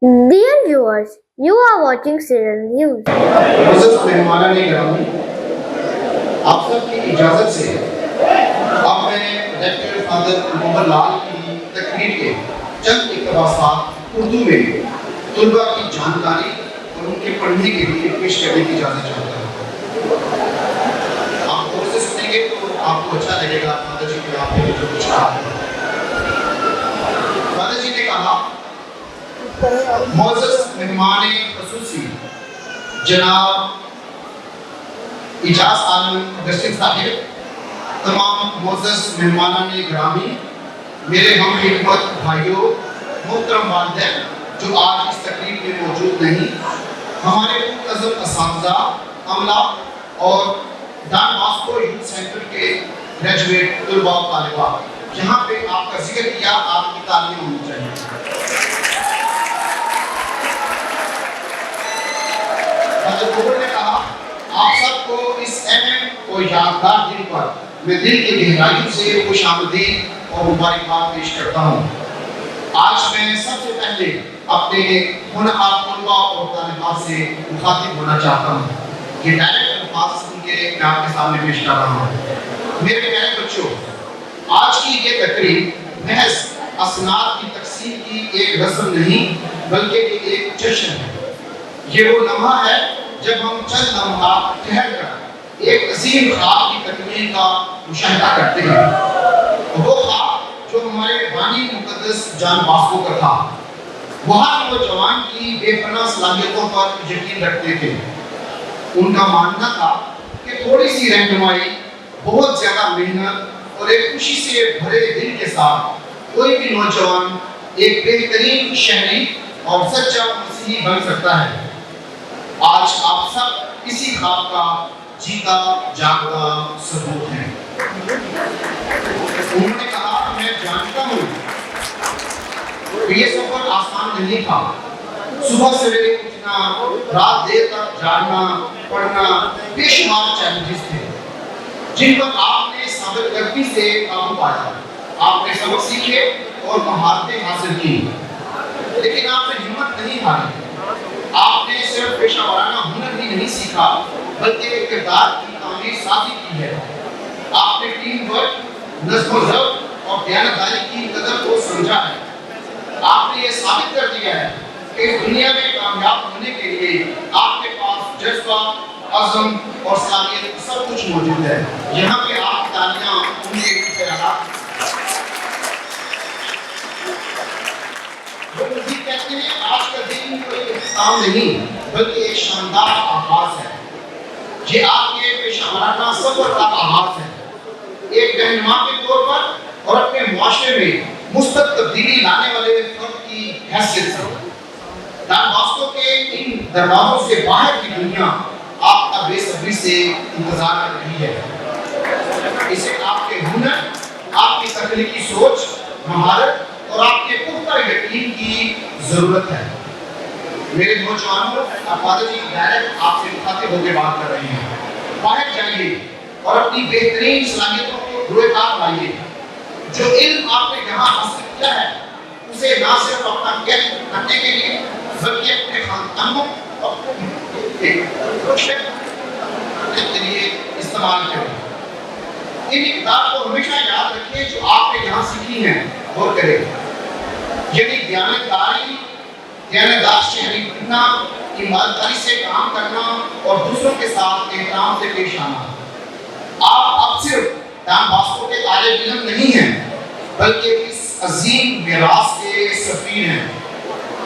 Dear viewers, you are watching Serial News. मोअज़्ज़ज़ मेहमानान गिरामी, आप सब की इजाज़त से अब मैं लेफ्टिनेंट फादर मोहम्मद लाल की तकरीर के चंद इक़्तिबासात उर्दू में तुलबा की जानकारी और उनके पढ़ने के लिए पेश करने की इजाज़त चाहता हूँ। आप गौर से सुनेंगे तो आपको अच्छा लगेगा फादर जी के आपने जो कुछ कहा है। फादर जी ने कहा, मोअज़्ज़ज़ मेहमान ख़ुसूसी जनाब इजाज़ आलम अगस्टिन साहिब, तमाम मोअज़्ज़ज़ मेहमानान गिरामी, मेरे हम खिदमत भाइयों, मोहतरम वालिदैन जो आज इस तकरीर में मौजूद नहीं, हमारे मुअज़्ज़ज़ असातिज़ा, अमला और डॉन बॉस्को यूथ सेंटर के ग्रेजुएट तुलबा और तालिबात, यहाँ पे आपका जिक्र किया, आपकी तालीम होनी चाहिए। हज़रत उमर ने कहा, आप सबको इस अहम और यादगार दिन पर मैं दिल की गहराइयों से खुशामदीद और मुबारकबाद पेश करता हूँ। आज मैं सबसे पहले अपने होनहार तलबा और तालिबात से मुखातिब होना चाहता हूँ। ये डायरेक्ट अल्फाज सुन के मैं आपके सामने पेश कर रहा हूँ। मेरे प्यारे बच्चों, आज की ये तकरीब महज असनाद की तकसीम की एक रस्म नहीं, बल्कि ये एक जश्न है। ये वो लम्हा है जब हम चंद लम्हा ठहर कर एक अजीम ख्वाब की तकमील का मुशाहिदा करते हैं। वो ख्वाब जो हमारे बानी मुक़द्दस जॉन बॉस्को का था। वहाँ नौजवान की बेपनाह सलाहियतों पर यकीन रखते थे। उनका मानना था कि थोड़ी सी रहनुमाई, बहुत ज़्यादा मेहनत और एक खुशी से भरे दिल के साथ कोई भी नौजवान एक बेहतरीन शहरी और सच्चा मसीही बन सकता है। आज आप सब इसी ख्वाब का जीता जागता सबूत हैं। उन्होंने कहा, मैं जानता हूँ कि ये सफर आसान नहीं था। सुबह सवेरे उठना, रात देर तक जागना, पढ़ना, बेशुमार चैलेंजेस थे जिन पर आपने साबित करनी से काबू पाया। आपने सबक सीखे और महारतें हासिल की, लेकिन आपने हिम्मत नहीं हारी। आपने सिर्फ पेशा वाराना हुनर ही नहीं सीखा, बल्कि किरदार की तामीर साथी की है। आपने टीम वर्क, नज़्म-ओ-ज़ब्त और दयानतदारी की कदर को समझा है। आपने ये साबित कर दिया है कि इस दुनिया में कामयाब होने के लिए आपके पास जज्बा, अज़म और सलाहियत सब कुछ मौजूद है। यहाँ पे आप तालियां उनके लिए कहते हैं, आज का दिन कोई इख्तिताम नहीं, बल्कि एक शानदार आगाज़ है। ये आपके पेशा-वराना सफ़र का आगाज़ है। एक रहनुमा के तौर पर और अपने मुआशरे में मुस्बत तब्दीली लाने वाले फर्द की हैसियत से डॉन बॉस्को के इन दरवाज़ों से बाहर की दुनिया आपका बेसब्री से इंतज़ार कर रही है। इसे आपके हुनर, आपकी तकनीकी सोच, महारत और आपके पुख्ता यकीन की ज़रूरत है। मेरे नौजवानों, फादर जी डायरेक्ट आपसे मुखातिब होकर बात कर रहे हैं। बाहर जाइए और अपनी बेहतरीन सलाहियतों को रोए-कार लाइए। जो इल्म आपने यहाँ हासिल किया है, उसे ना सिर्फ अपना कैद करने के लिए, बल्कि अपने खानदानों के लिए इस्तेमाल करें। इन इक़दार को हमेशा याद रखिए जो आपने यहाँ सीखी हैं और करें। यानी दयानतदारी, दयानतदार शहरी बनना, ईमानदारी से काम करना और दूसरों के साथ एहतराम से पेश आना। आप अब सिर्फ डॉन बॉस्को के तालिब इल्म नहीं हैं, बल्कि इस अजीम मिरास के सफीर हैं।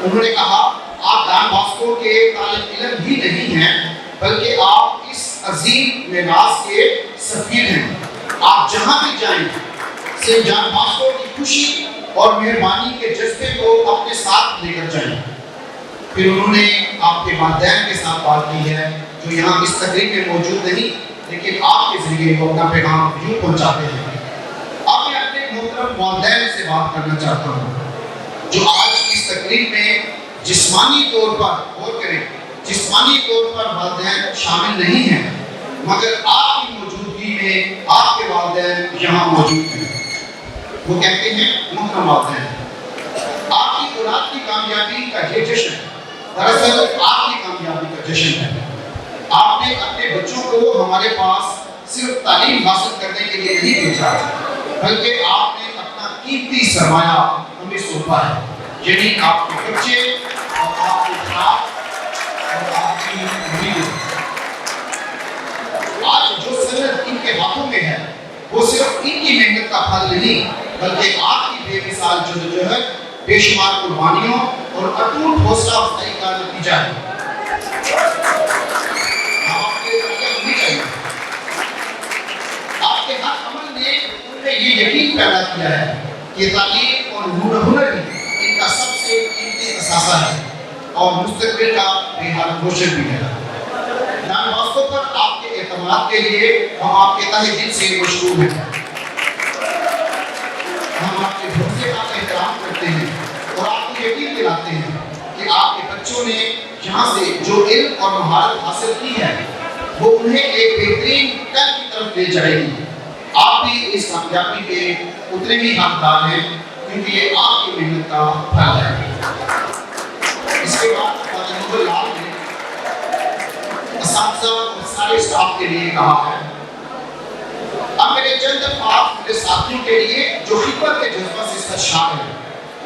उन्होंने कहा, आप डॉन बॉस्को के तालिब इल्म ही नहीं हैं, बल्कि आप इस अजीम मिरास के सफीर हैं। आप जहाँ भी जाएं, सेंट जॉन बॉस्को की खुशी और मेहरबानी के जज्बे को अपने साथ लेकर जाएं। फिर उन्होंने आपके वालिदैन के साथ बात की है, जो यहाँ इस तकरीब में मौजूद नहीं, लेकिन आपके ज़रिए वो अपना पैगाम यूँ पहुँचाते हैं। अब मैं अपने मोहतरम वालिदैन से बात करना चाहता हूँ, जो आज इस तकरीब में जिस्मानी तौर पर गौर करें, जिस्मानी तौर पर वालिदैन शामिल नहीं हैं, मगर आपकी मौजूदगी में आपके वालिदैन यहाँ मौजूद हैं। वो कहते हैं, मोहतरम वालिदैन, आपकी اولاد کی کامیابی کا یہ جشن دراصل آپ کی کامیابی کا جشن ہے. آپ نے اپنے بچوں کو ہمارے پاس صرف تعلیم حاصل کرنے کے لیے نہیں بھیجا بلکہ آپ نے اپنا قیمتی سرمایہ ہمیں سونپا ہے, یعنی آپ کے بچے اور آپ کے خواب اور آپ کی امیدیں. آج جو سند ان کے ہاتھوں میں ہے وہ صرف ان کی محنت کا پھل نہیں بلکہ آپ کی بے مثال جدوجہد, بے شمار قربانیوں اور اٹوٹ حوصلہ افزائی کا نتیجہ ہے. آپ کے ہر عمل نے ان میں یہ یقین پیدا کیا ہے کہ تعلیم اور ہنر ہی ان کا سب سے قیمتی اثاثہ ہے اور مستقبل کا بہار روشن بھی ہے. جان واسطوں پر آپ کے اعتماد کے لیے ہم آپ کے تہہ دل سے مشکور ہیں. ہم آپ کے بھروسے کا احترام کرتے ہیں اور آپ کو یقین دلاتے ہیں کہ آپ کے بچوں نے یہاں سے جو علم اور مہارت حاصل کی ہے وہ انہیں ایک بہترین کل کی طرف لے جائے گی. آپ بھی اس کامیابی کے اتنے ہی حقدار ہیں کیونکہ یہ آپ کی محنت کا پھل ہے. اس کے بعد فادر نوبل لال نے اساتذہ اور سارے اسٹاف کے لیے کہا ہے. اب میرے چند الفاظ میرے ساتھیوں کے لیے جو خدمت کے جذبہ سے سرشار ہیں,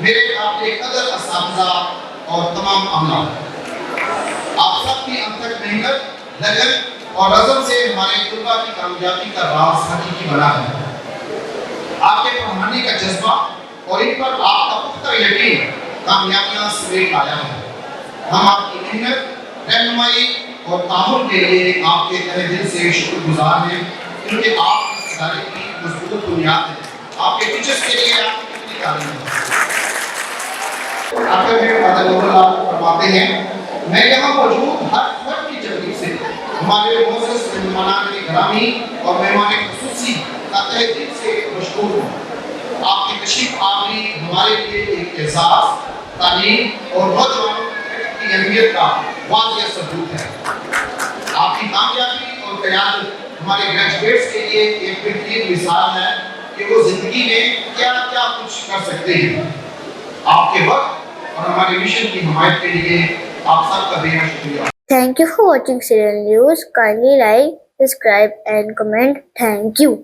میرے قابل قدر اساتذہ اور تمام عملہ, آپ سب کی انتھک محنت, لگن اور عزم سے ہمارے طلباء کی کامیابی کا راز حقیقی بنا ہے. آپ کے پڑھانے کا جذبہ اور ان پر آپ کا پختہ یقین کامیابیاں سمیٹ لایا ہے. ہم آپ کی محنت, رہنمائی اور تعاون کے لیے آپ کے تہہ دل سے شکر گزار ہیں کیونکہ آپ اس ادارے کی مضبوط بنیاد ہے. آپ کے ٹیچرز کے لیے آپ کی کتنی تعلیم ہے. آخر میں فادر نوبل لال فرماتے ہیں, میں یہاں موجود ہر فرد کی جانب سے ہمارے معزز مہمانان گرامی اور مہمان خصوصی کا تہہ دل سے مشکور ہوں. آپ کی تشریف آوری ہمارے لیے ایک اعزاز, تعلیم اور نوجوانوں کی اہمیت کا واضح ثبوت ہے. آپ کی کامیابی اور قیادت ہمارے گریجویٹس کے لیے ایک بہترین مثال ہے کہ وہ زندگی میں کیا کیا کچھ کر سکتے ہیں. آپ کے وقت اور ہمارے مشن کی حمایت کے لیے آپ سب کا بے حد شکریہ. Thank you for watching Serial News. Kindly like, subscribe and comment. Thank you.